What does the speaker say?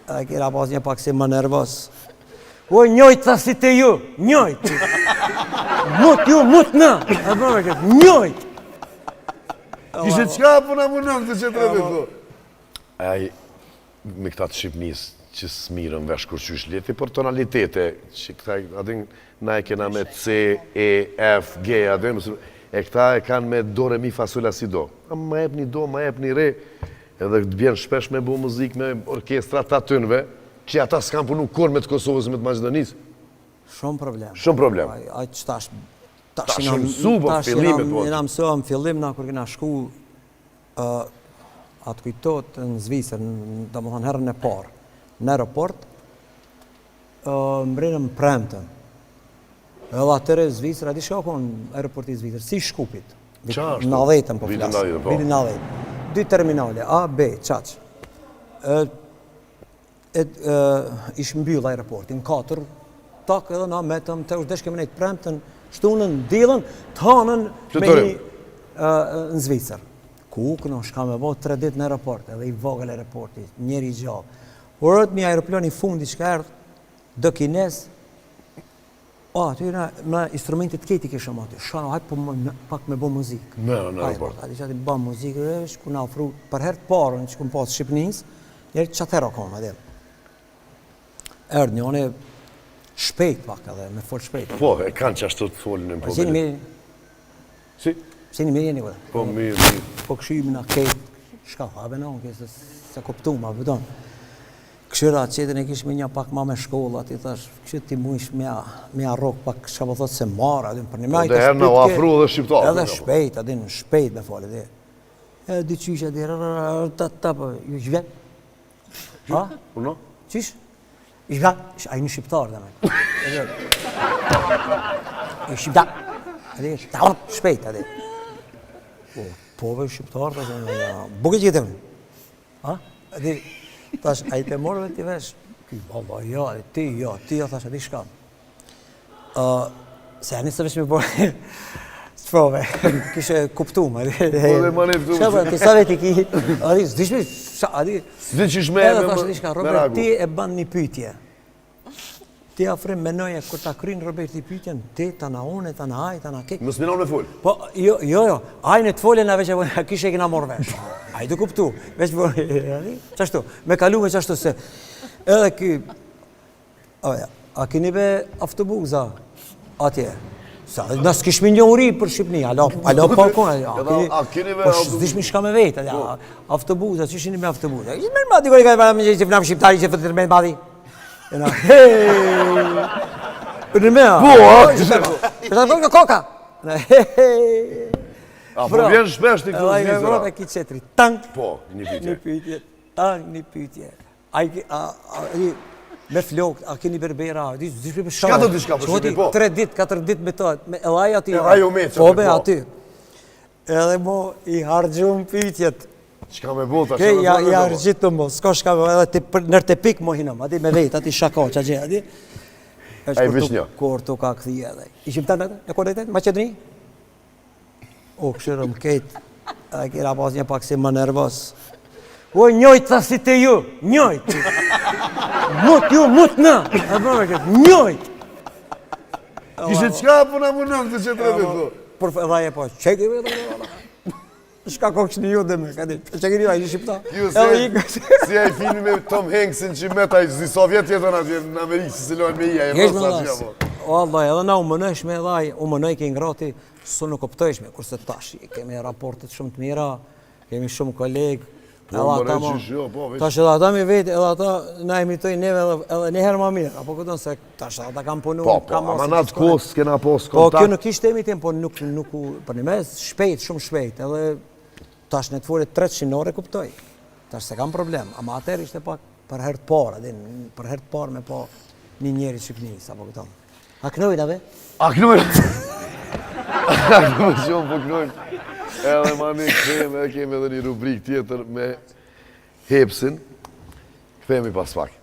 A kira pas një pak si më nervos. O, njojt tha si te ju, njojt. Mut ju, mut në. E bërë këtë, njojt. Kishe qka puna munëm të që të rëve këto? Aj, me këta të Shqipnis, që smirën vesh kur qysh leti, për tonalitete, që këta, adin, na e kena me C, E, F, G, adin, e këta e kanë me do, re, mi, fasola, si do. Ma ep një do, ma ep një re, edhe të bjenë shpesh me bu muzik me orkestra të atynve, që ata s'kan punu kur me të Kosovës me të Maqedonisë. Shumë problem. Shumë problem. A që tash shumë mësu, po fillimet, po. Jena mësuam fillim, na kur kena shku, atë kujtot në Zvicër, da më thonë herën e parë, në aeroport, mbrinëm premtën. Edhe atëre Zvicër, a di shkakon aeroporti Zvicër, si Shkupit. Qashtu? 90-ën po Vitin flasë. 90, po. Vitin 90. 2 terminale, A, B, qaq. Ish mbyll aeroportin, 4, tak edhe na metëm, të është desh kemi nejtë premtën, shtunën, dilën, të hanën me një në Zvicër. Ku këno, shka me bo 3 ditë në aeroport, edhe i vogël aeroporti, njeri i gjallë. Urët një aeroplan i fundi që ka erdhë, dë kines, aty me instrumentit këti kishëm aty, shano, hajtë pak me bo muzikë. Në aeroport. Ati që ati ba muzikë, shku në afru, për herë të parën që këmë pasë Shqipënis, njerë që atëherë akon, adem. Erdë njone shpejt pak edhe, me folë shpejt. Po, e kanë që ashtu të folën në po. Si një mirë? Si? Si një mirë jeni këtë? Po, mirë. Po këshymi në kejtë, shka, habe në unë, se kuptu ma, bëton. Këshyra qëtën e kishme një pak ma me shkolla, ti thash, këshyra ti mu ish me a rok pak, shka po thotë se marë, adin, për një me ajtë dhe herë në afru dhe shqiptarë. Edhe shpejt, adin, shpejt me fali, dhe. E dy qyshe, dhe, po, ju shvjen? Ha? Uno? Qysh? Ishvja, a i një shqiptar dhe me. Shqiptar. Edhe, shpejt, edhe. Pove shqiptar, buke që këtë më. Edhe, tash, a i të morëve t'i vesh, Allah, ja, ti, thash, adi shka. Se a njësë vesh me bërë, të prove, kishe kuptu më. Po dhe më një pëtu. Shka, ti sa veti ki, adi, zdishme, adi. Zdë që shme edhe thash, adi shka, Robert, ti e ban një pytje. Ti afrim menoje, kur ta krynë Robert i pytjen, ti, ta na une, ta na aj, ta na kek. Më sminon me full? Po, jo, ajnë të folje na veç e kishe e kina morë vesh. A i du kuptu, veç përë, qashtu, me kalu me qashtu se, edhe ky, a kini be autobuza atje, sa, nësë kishmi një uri për Shqipni, alo po kone, po zdishmi shka me vetë, autobuza, që shini me autobuza, ishtë me mati, kërë i ka e me që flam shqiptari që fëtër me mati, e na, hej, në mea, po, është koka, hej, a, po vjen shpesh të këtë zvizëra. Edhe e ki qetri, tang, po, një pytje, një pytje, me flokët, a keni berbera, shka do t'i shka për Shqipni, po? 3 dit, 4 dit me të, elaj aty, po be aty. Edhe mo i hargjum pytjet. Qka me bota, që me bota? I hargjitu mo, s'ka shka me, edhe nër të pik mo hinëm, ati me vejt, ati shaka, që gje, ati. A i vish një? Kur tu ka këthi edhe. Ishim të në kodejtet, Macedoni? O, këshirëm kejtë, e kira pas një pak si më nervos. O, njojt tha si te ju, njojt. Mut ju, mut në. E bërë këtë, njojt. Kishe qka puna munëm të që të rëve të? Por edhe e po, që kemi edhe? Shka kokës një ju dhe me, ka ditë. Që kemi a i një shqipta? Ju, si a i filmi me Tom Hanksin që meta i Sovjet jetën atje në Amerikë, që si lojnë me i a i rësa që ka po. O, Allah, edhe na u mënësh me edhe, u mënëj ke ingrati, së nuk optojshme, kurse tash, kemi raportet shumë të mira, kemi shumë kolegë, tash edhe ata mi vetë, edhe ata na imitoj neve edhe njëherë ma mirë, apo këtën se tash ata kam punu, kam mos. Ama natë kohës s'kena pos kontakt. Po, kjo nuk ishte emitim, po nuk, për një mes, shpejt, shumë shpejt, edhe tash në të furit 300 ore kuptoj, tash se kam problem, ama atër ishte pak për herë të parë, për herë të parë me po një njeri Shqipnis, apo këtën. A knojnë, ave? A knojnë? A knojnë shumë, po knojnë. Edhe ma një këthejmë, kemi edhe një rubrik tjetër me Hepsin. Këthejmë i pas pak.